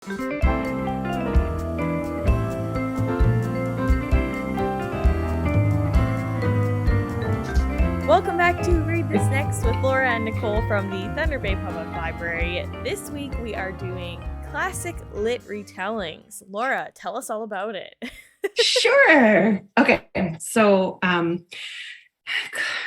Welcome back to Read This Next with Laura and Nicole from the Thunder Bay Public Library. This week we are doing classic lit retellings. Laura, tell us all about it. Sure. Okay. So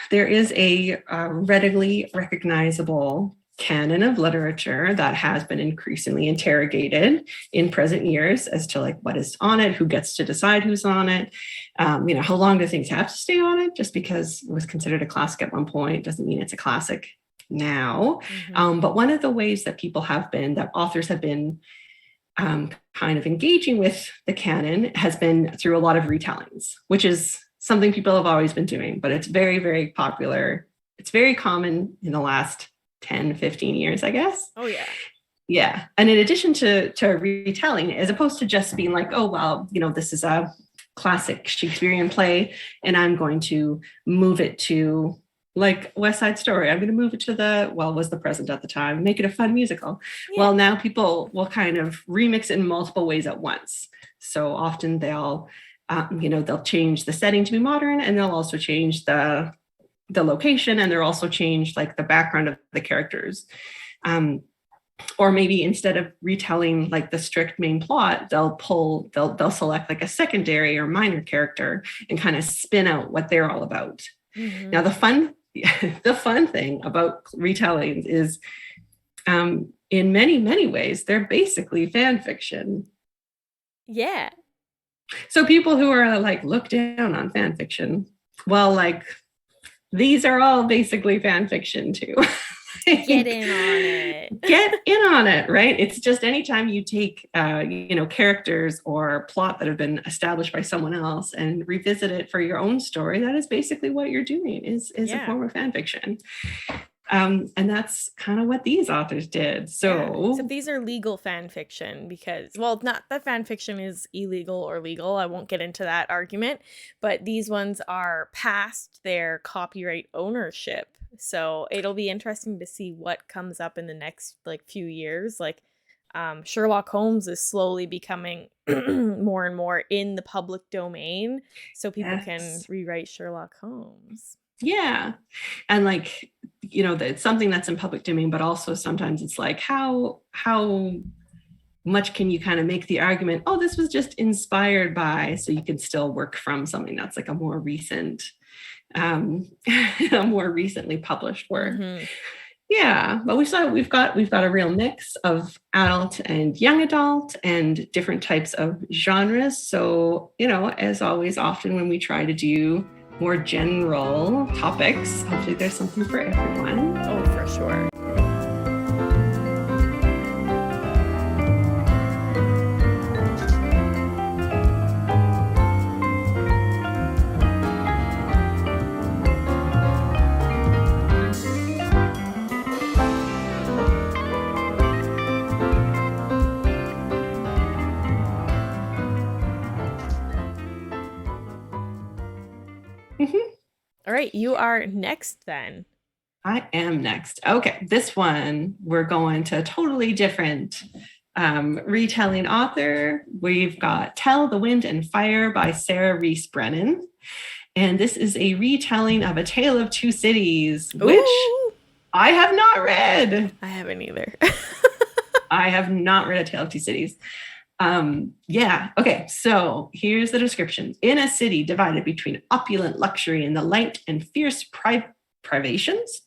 there is a readily recognizable canon of literature that has been increasingly interrogated in present years as to like what is on it, who gets to decide who's on it, how long do things have to stay on it? Just because it was considered a classic at one point doesn't mean it's a classic now. But one of the ways that authors have been kind of engaging with the canon has been through a lot of retellings, which is something people have always been doing, but it's very, very popular. It's very common in the last 10, 15 years, I guess. Oh, yeah. Yeah. And in addition to retelling, as opposed to just being like, oh, well, this is a classic Shakespearean play, and I'm going to move it to like West Side Story. I'm going to move it to was the present at the time, make it a fun musical. Yeah. Well, now people will kind of remix it in multiple ways at once. So often they'll change the setting to be modern, and they'll also change the location, and they'll also change like the background of the characters. Or maybe instead of retelling like the strict main plot, they'll select like a secondary or minor character and kind of spin out what they're all about. Mm-hmm. Now, the fun thing about retellings is in many, many ways, they're basically fan fiction. Yeah. So people who are like, look down on fan fiction, well, like these are all basically fan fiction too. Get in on it. Get in on it, right? It's just anytime you take, characters or plot that have been established by someone else and revisit it for your own story, that is basically what you're doing is a form of fan fiction. And that's kind of what these authors did. So these are legal fan fiction because, well, not that fan fiction is illegal or legal. I won't get into that argument, but these ones are past their copyright ownership. So it'll be interesting to see what comes up in the next few years. Sherlock Holmes is slowly becoming more and more in the public domain, so people can rewrite Sherlock Holmes. Yeah. And it's something that's in public domain, but also sometimes it's like, how much can you kind of make the argument, oh, this was just inspired by, so you can still work from something that's like a more recent, a more recently published work. Mm-hmm. Yeah. But we've got a real mix of adult and young adult and different types of genres. So, as always, often when we try to do more general topics, hopefully there's something for everyone. Oh, for sure. All right, you are next then. I am next. Okay, this one, we're going to a totally different retelling author. We've got Tell the Wind and Fire by Sarah Reese Brennan. And this is a retelling of A Tale of Two Cities, which I have not read. I haven't either. I have not read A Tale of Two Cities. Okay, so here's the description. In a city divided between opulent luxury and the light and fierce privations.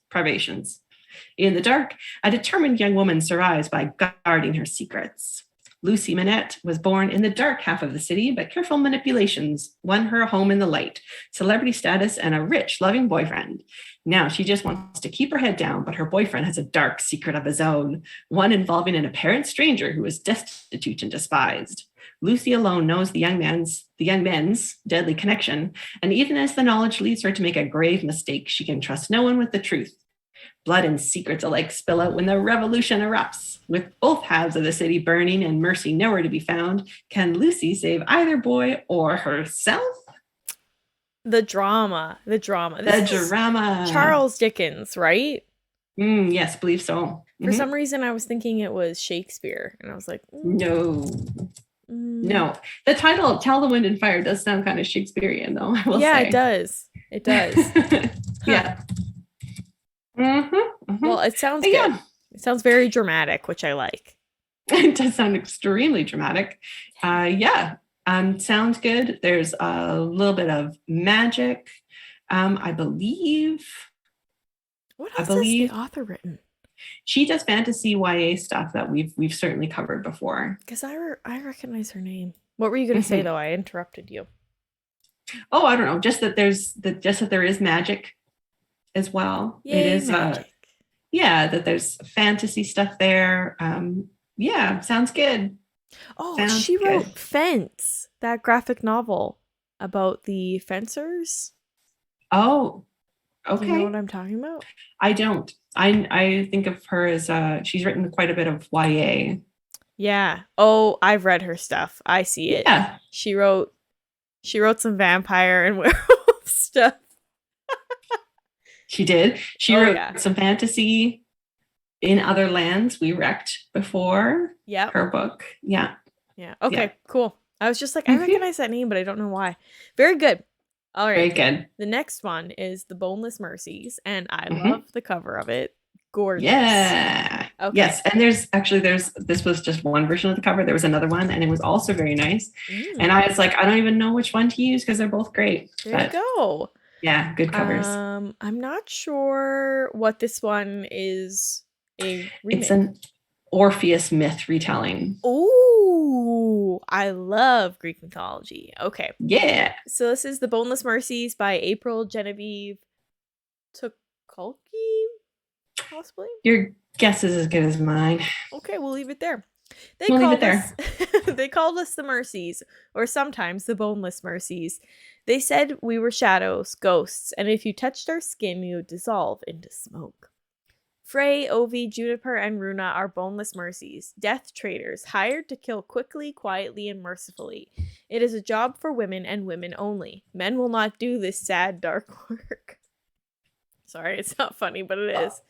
In the dark, a determined young woman survives by guarding her secrets. Lucy Manette was born in the dark half of the city, but careful manipulations won her a home in the light, celebrity status, and a rich, loving boyfriend. Now she just wants to keep her head down, but her boyfriend has a dark secret of his own, one involving an apparent stranger who is destitute and despised. Lucy alone knows the young men's deadly connection, and even as the knowledge leads her to make a grave mistake, she can trust no one with the truth. Blood and secrets alike spill out when the revolution erupts. With both halves of the city burning and mercy nowhere to be found, can Lucy save either boy or herself? The drama. This is Charles Dickens, right? Yes, believe so. For some reason, I was thinking it was Shakespeare, and I was like, No, mm. no. The title "Tell the Wind and Fire" does sound kind of Shakespearean, though. I will Yeah, it say. does. It does. Huh. Yeah. Mm-hmm, mm-hmm. Well, it sounds But good. yeah, It sounds very dramatic, which I like. it does sound extremely dramatic. Yeah, sounds good. There's a little bit of magic. I believe. What I else has the believe author written? she does fantasy YA stuff that we've certainly covered before. Because I recognize her name. What were you going to say, though? I interrupted you. Oh, I don't know. Just that there is magic as well. It Yay, is magic. yeah, that there's fantasy stuff there. Yeah, sounds good. Oh, Sounds she good. wrote Fence, that graphic novel about the fencers. Oh, Do you know okay. what I'm talking about? I don't. I think of her as she's written quite a bit of YA. Yeah. Oh, I've read her stuff. I see it. Yeah, She wrote some vampire and werewolf stuff. she did. She Oh wrote yeah. some fantasy in other lands we wrecked before. Yep. Her book. Yeah. Yeah. Okay, Yeah. cool. I was just like, I recognize that name, but I don't know why. Very good. All Very right. good. The next one is the Boneless Mercies, and I Mm-hmm. love the cover of it. Gorgeous. Yeah. Okay. Yes. And this was just one version of the cover. There was another one, and it was also very nice. And I was like, I don't even know which one to use because they're both great. There you go. Yeah, good covers. I'm not sure what this one is a remake. It's an Orpheus myth retelling. Ooh, I love Greek mythology. Okay. Yeah. So this is The Boneless Mercies by April Genevieve Tukulki, possibly? Your guess is as good as mine. Okay, we'll leave it there. We'll leave it there. They called us the Mercies, or sometimes the Boneless Mercies. They said we were shadows, ghosts, and if you touched our skin, you would dissolve into smoke. Frey, Ovi, Juniper, and Runa are boneless mercies, death traders, hired to kill quickly, quietly, and mercifully. It is a job for women and women only. Men will not do this sad, dark work. Sorry, it's not funny, but it is.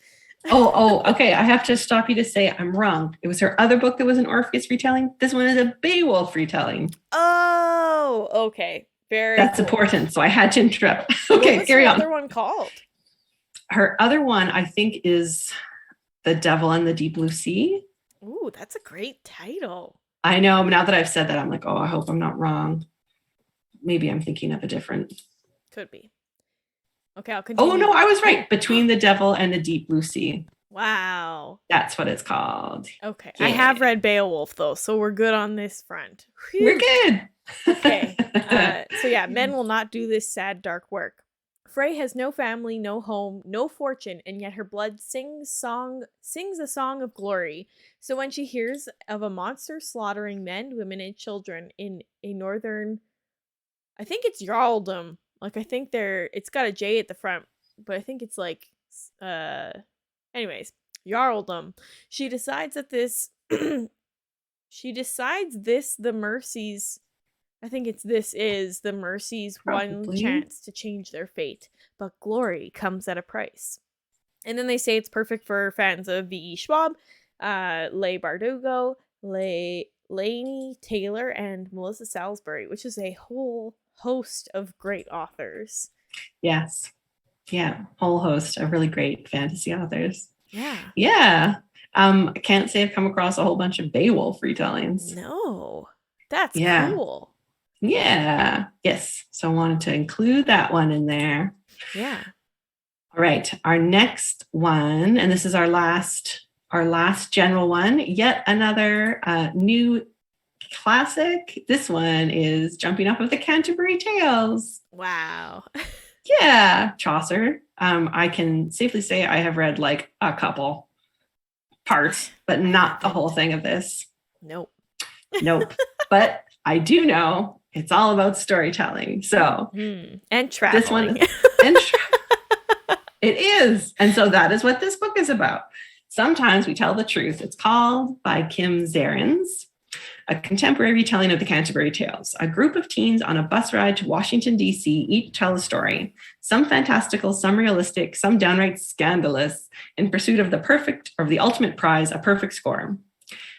Okay. I have to stop you to say I'm wrong. It was her other book that was an Orpheus retelling. This one is a Beowulf retelling. Oh, okay. That's cool. Important. So I had to interrupt. Okay, carry on. What's her other one called? Her other one, I think, is The Devil and the Deep Blue Sea. Ooh, that's a great title. I know. Now that I've said that, I'm like, oh, I hope I'm not wrong. Maybe I'm thinking of a different. Could be. Okay, I'll continue. Oh, no, I was right. Between the Devil and the Deep Blue Sea. Wow. That's what it's called. Okay. Yeah. I have read Beowulf, though, so we're good on this front. Whew. We're good. Okay. So yeah, men will not do this sad, dark work. Frey has no family, no home, no fortune, and yet her blood sings a song of glory. So when she hears of a monster slaughtering men, women, and children in a northern, I think it's Jarldom. Like I think it's got a J at the front, but I think it's like, anyways, Jarldom. She decides that this, the mercies. I think this is the Mercies' one chance to change their fate, but glory comes at a price. And then they say it's perfect for fans of V.E. Schwab, Leigh Bardugo, Laini Taylor, and Melissa Salisbury, which is a whole host of great authors. Yes. Yeah, whole host of really great fantasy authors. Yeah. Yeah. I can't say I've come across a whole bunch of Beowulf retellings. No. That's cool. Yeah. Yes. So I wanted to include that one in there. Yeah. All right. Our next one, and this is our last general one, yet another new classic. This one is Jumping Off of the Canterbury Tales. Wow. Yeah. Chaucer. I can safely say I have read like a couple parts, but not the whole thing of this. Nope. But I do know it's all about storytelling. So and traveling. This one it is. And so that is what this book is about. Sometimes we tell the truth. It's called by Kim Zarins. a contemporary retelling of the Canterbury Tales. A group of teens on a bus ride to Washington, D.C. each tell a story, some fantastical, some realistic, some downright scandalous, in pursuit of the perfect or the ultimate prize, a perfect score.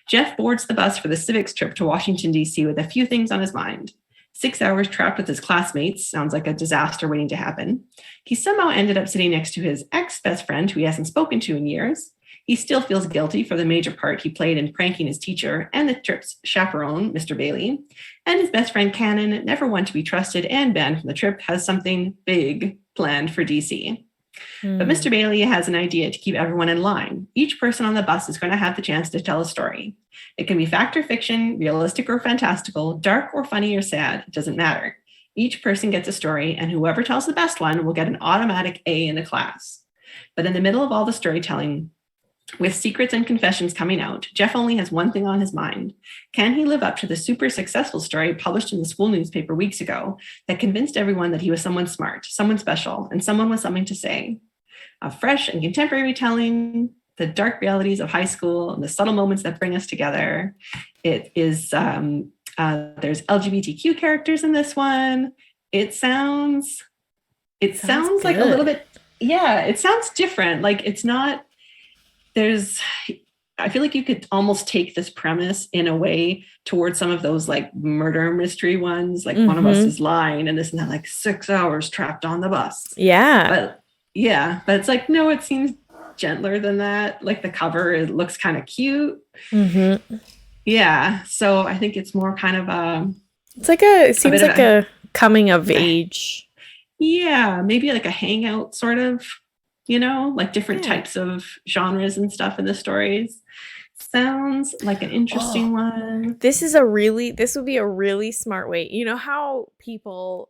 Jeff boards the bus for the civics trip to Washington, D.C. with a few things on his mind. 6 hours trapped with his classmates sounds like a disaster waiting to happen. He somehow ended up sitting next to his ex-best friend who he hasn't spoken to in years. He still feels guilty for the major part he played in pranking his teacher and the trip's chaperone, Mr. Bailey. And his best friend Cannon, never one to be trusted and banned from the trip, has something big planned for DC. But Mr. Bailey has an idea to keep everyone in line. Each person on the bus is going to have the chance to tell a story. It can be fact or fiction, realistic or fantastical, dark or funny or sad, it doesn't matter. Each person gets a story, and whoever tells the best one will get an automatic A in the class. But in the middle of all the storytelling, with secrets and confessions coming out, Jeff only has one thing on his mind. Can he live up to the super successful story published in the school newspaper weeks ago that convinced everyone that he was someone smart, someone special, and someone with something to say? A fresh and contemporary retelling, the dark realities of high school and the subtle moments that bring us together. It is, there's LGBTQ characters in this one. It sounds like a little bit, it sounds different. Like it's not, I feel like you could almost take this premise in a way towards some of those like murder mystery ones, like one of us is lying and this and that, like 6 hours trapped on the bus. Yeah. But it's like, no, it seems gentler than that. Like the cover, it looks kind of cute. Yeah. So I think it's more kind of it seems like a coming of age. Yeah. Maybe like a hangout sort of, like different types of genres and stuff in the stories. Sounds like an interesting one. This would be a really smart way. You know how people,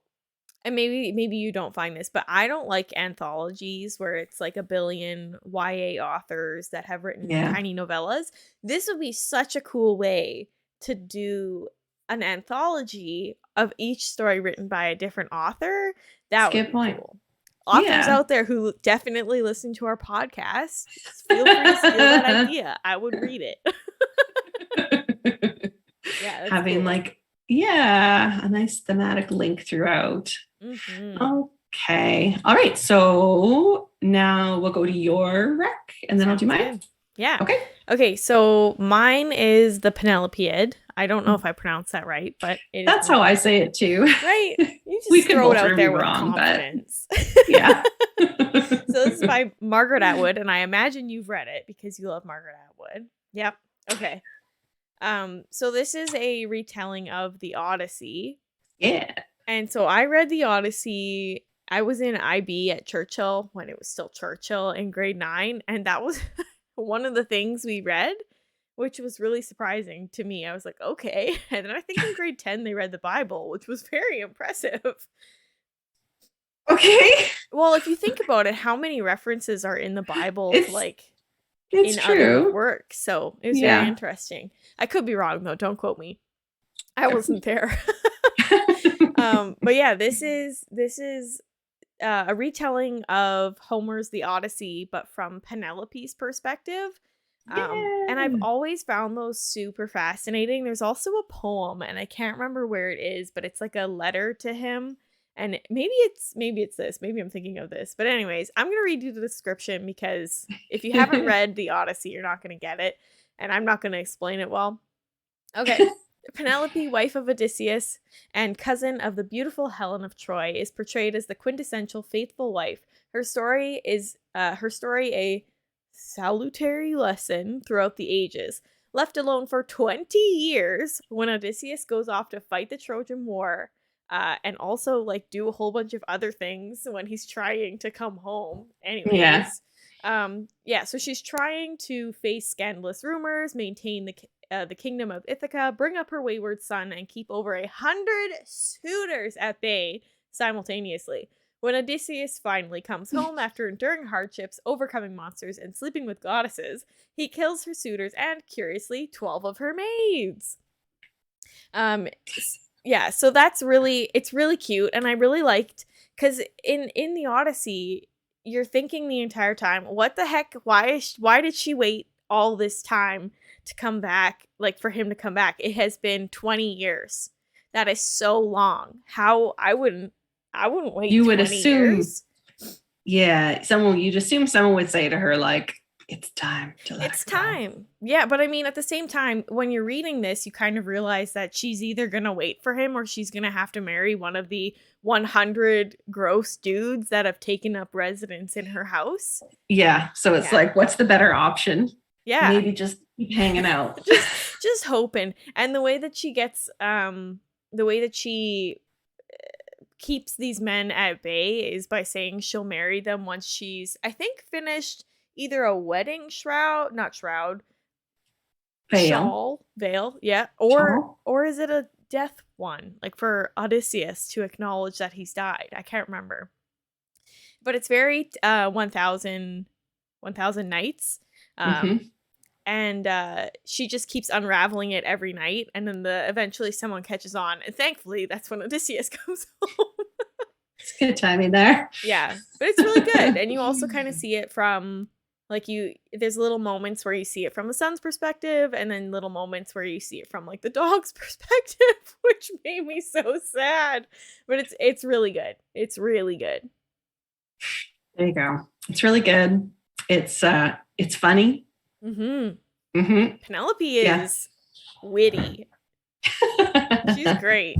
and maybe you don't find this, but I don't like anthologies where it's like a billion YA authors that have written tiny novellas. This would be such a cool way to do an anthology of each story written by a different author. That would be cool. Authors out there who definitely listen to our podcast, feel free to steal that idea. I would read it. Having cool. A nice thematic link throughout. Okay. All right. So now we'll go to your rec and then I'll do mine. Yeah. Okay. So mine is the Penelope Ed. I don't know if I pronounced that right, but that's how I say it too. Right? You just throw it out there with confidence. But yeah. So this is by Margaret Atwood, and I imagine you've read it because you love Margaret Atwood. Yep. Okay. So this is a retelling of the Odyssey. Yeah. And so I read the Odyssey. I was in IB at Churchill when it was still Churchill in grade 9, and that was one of the things we read, which was really surprising to me. I was like, okay. And then I think in grade 10 they read the Bible, which was very impressive. Okay. Well, if you think about it, how many references are in the Bible it's in true. other works? So it was very interesting. I could be wrong though. Don't quote me. I wasn't there. But yeah, this is a retelling of Homer's The Odyssey, but from Penelope's perspective. And I've always found those super fascinating. There's also a poem, and I can't remember where it is, but it's like a letter to him. And maybe it's this. Maybe I'm thinking of this. But anyways, I'm going to read you the description because if you haven't read The Odyssey, you're not going to get it. And I'm not going to explain it well. Okay. Penelope, wife of Odysseus and cousin of the beautiful Helen of Troy, is portrayed as the quintessential faithful wife. Her story a salutary lesson throughout the ages. Left alone for 20 years when Odysseus goes off to fight the Trojan War, and also like do a whole bunch of other things when he's trying to come home. Anyways, so she's trying to face scandalous rumors, maintain the kingdom of Ithaca, bring up her wayward son, and keep over 100 suitors at bay simultaneously. When Odysseus finally comes home after enduring hardships, overcoming monsters, and sleeping with goddesses, he kills her suitors and, curiously, 12 of her maids. So it's really cute, and I really liked, because in the Odyssey, you're thinking the entire time, what the heck, why did she wait all this time to come back, like for him to come back. It has been 20 years. That is so long. How I wouldn't wait You would 20 assume, years. yeah, you'd assume someone would say to her, like, it's time to let It's her go. time. Yeah, but I mean, at the same time, when you're reading this, you kind of realize that she's either going to wait for him or she's going to have to marry one of the 100 gross dudes that have taken up residence in her house. Yeah. So it's Yeah. like, what's the better option? Yeah. Maybe just keep hanging out. just hoping. And the way that she gets, the way that she keeps these men at bay is by saying she'll marry them once she's, I think, finished either a wedding shroud, not shroud, veil, yeah, or is it a death one, like for Odysseus to acknowledge that he's died? I can't remember, but it's very 1000 nights, and she just keeps unraveling it every night, and then eventually someone catches on, and thankfully that's when Odysseus comes home. It's good timing there. Yeah, but it's really good, and you also kind of see it from, like, there's little moments where you see it from the son's perspective, and then little moments where you see it from, like, the dog's perspective, which made me so sad. But it's really good. It's really good. There you go. It's really good. It's funny. Penelope is witty. She's great.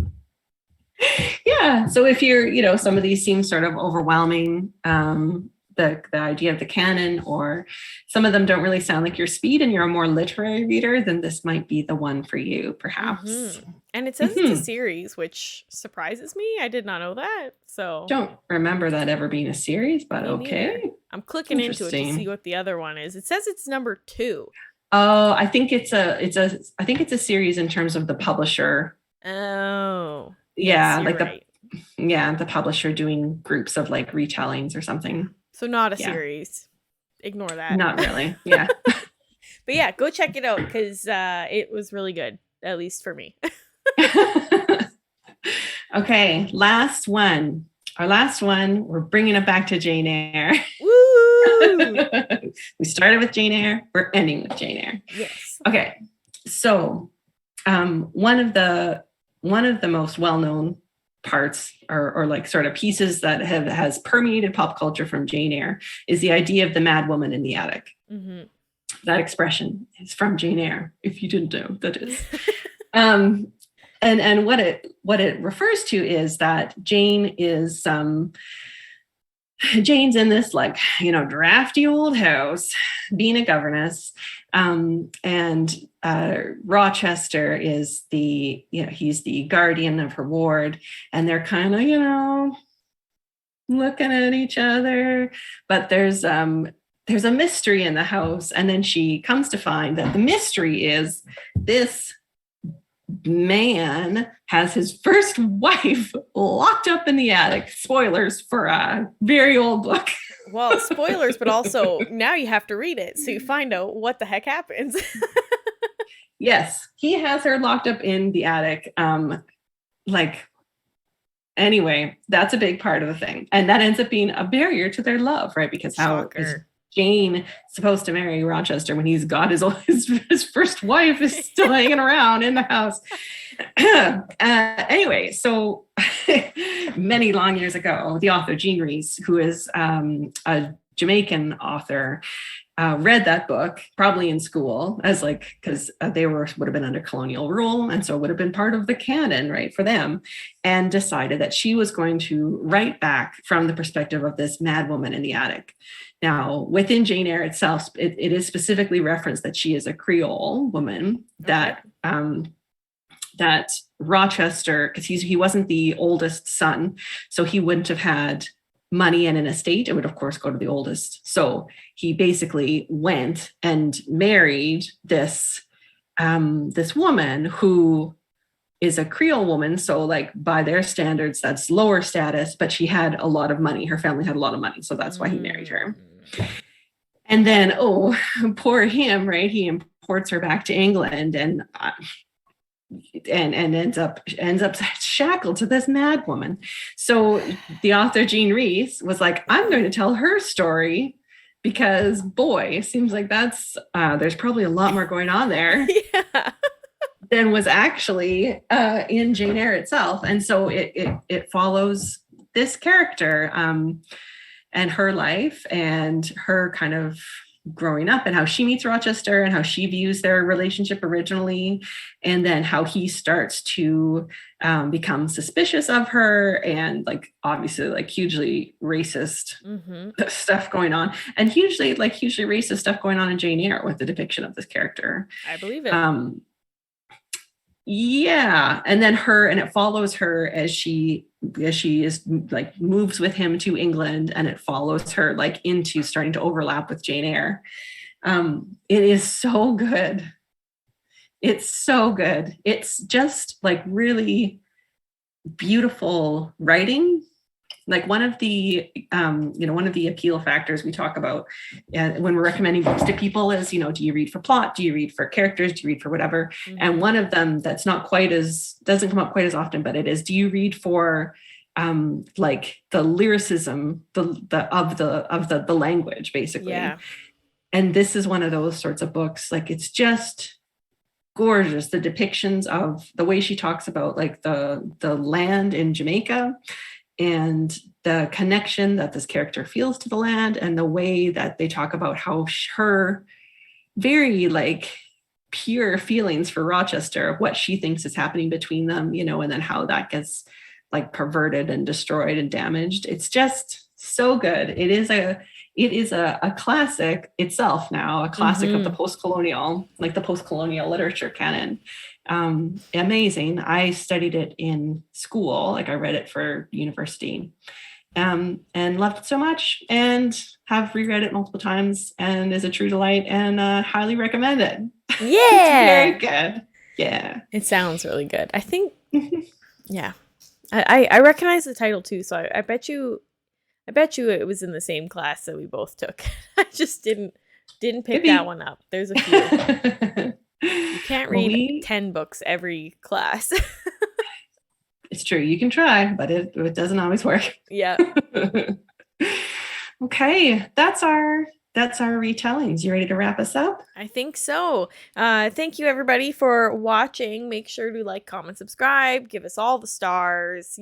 Yeah. So if you're, some of these seem sort of overwhelming, the idea of the canon, or some of them don't really sound like your speed and you're a more literary reader, then this might be the one for you, perhaps. And it says it's a series, which surprises me. I did not know that. So don't remember that ever being a series, but okay. Neither. I'm clicking into it to see what the other one is. It says it's number 2. Oh, I think it's a series in terms of the publisher. Oh. Yeah, yes, like the publisher doing groups of like retellings or something. So not a series. Ignore that. Not really. Yeah. But yeah, go check it out because it was really good, at least for me. Okay, last one. Our last one, we're bringing it back to Jane Eyre. Woo! We started with Jane Eyre. We're ending with Jane Eyre. Yes. Okay, so one of the most well-known parts or like sort of pieces that has permeated pop culture from Jane Eyre is the idea of the mad woman in the attic. That expression is from Jane Eyre, if you didn't know, that is. And what it refers to is that Jane is Jane's in this like, drafty old house being a governess. And Rochester is he's the guardian of her ward, and they're kind of, looking at each other, but there's a mystery in the house. And then she comes to find that the mystery is this man has his first wife locked up in the attic. Spoilers for a very old book. Well, spoilers, but also now you have to read it so you find out what the heck happens. Yes, he has her locked up in the attic. Anyway, that's a big part of the thing. And that ends up being a barrier to their love, right? Because how is Jane supposed to marry Rochester when he's got his first wife is still hanging around in the house? Anyway, so many long years ago, the author Jean Rhys, who is a Jamaican author, read that book probably in school because they would have been under colonial rule, and so it would have been part of the canon, right, for them, and decided that she was going to write back from the perspective of this mad woman in the attic. Now, within Jane Eyre itself, it is specifically referenced that she is a Creole woman, that Rochester, because he wasn't the oldest son, so he wouldn't have had money and an estate. It would, of course, go to the oldest. So he basically went and married this woman who is a Creole woman. So like by their standards, that's lower status, but she had a lot of money. Her family had a lot of money. So that's why he married her. And then, poor him, right? He imports her back to England and ends up shackled to this mad woman. So the author Jean Rhys was like, I'm going to tell her story because boy, it seems like that's there's probably a lot more going on there Yeah. than was actually in Jane Eyre itself. And so it follows this character and her life and her kind of growing up and how she meets Rochester and how she views their relationship originally, and then how he starts to become suspicious of her, and like obviously like hugely racist stuff going on, and hugely racist stuff going on in Jane Eyre with the depiction of this character. I believe it. Yeah, and then it follows her as she is like moves with him to England, and it follows her like into starting to overlap with Jane Eyre. It is so good. It's so good. It's just like really beautiful writing. Like one of the appeal factors we talk about when we're recommending books to people is, do you read for plot? Do you read for characters? Do you read for whatever? And one of them that's doesn't come up quite as often, but it is, do you read for like the lyricism, the language, basically? Yeah. And this is one of those sorts of books. Like, it's just gorgeous. The depictions of the way she talks about like the land in Jamaica, and the connection that this character feels to the land, and the way that they talk about how her very like pure feelings for Rochester, what she thinks is happening between them, and then how that gets like perverted and destroyed and damaged. It's just so good. It is a classic itself now, a classic of the post-colonial literature canon. Amazing. I studied it in school, like I read it for university, and loved it so much, and have reread it multiple times, and is a true delight, and highly recommend it. Yeah. It's very good. Yeah. It sounds really good. I think, yeah. I recognize the title too, so I bet you it was in the same class that we both took. I just didn't pick that one up. There's a few. You can't read 10 books every class. It's true. You can try, but it doesn't always work. Yeah. Okay. That's our retellings. You ready to wrap us up? I think so. Thank you everybody for watching. Make sure to like, comment, subscribe, give us all the stars,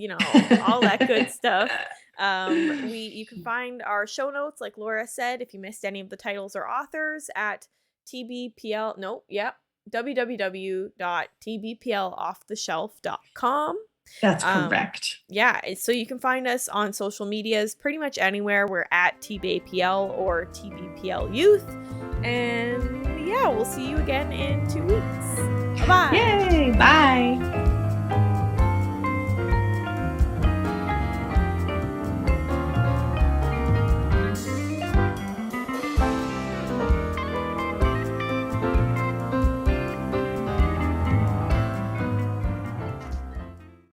all that good stuff. You can find our show notes, like Laura said, if you missed any of the titles or authors, at www.tbplofftheshelf.com. That's correct. Yeah, so you can find us on social medias pretty much anywhere. We're at TBAPL or TBPL Youth. And yeah, we'll see you again in 2 weeks. Bye-bye. Yay, bye.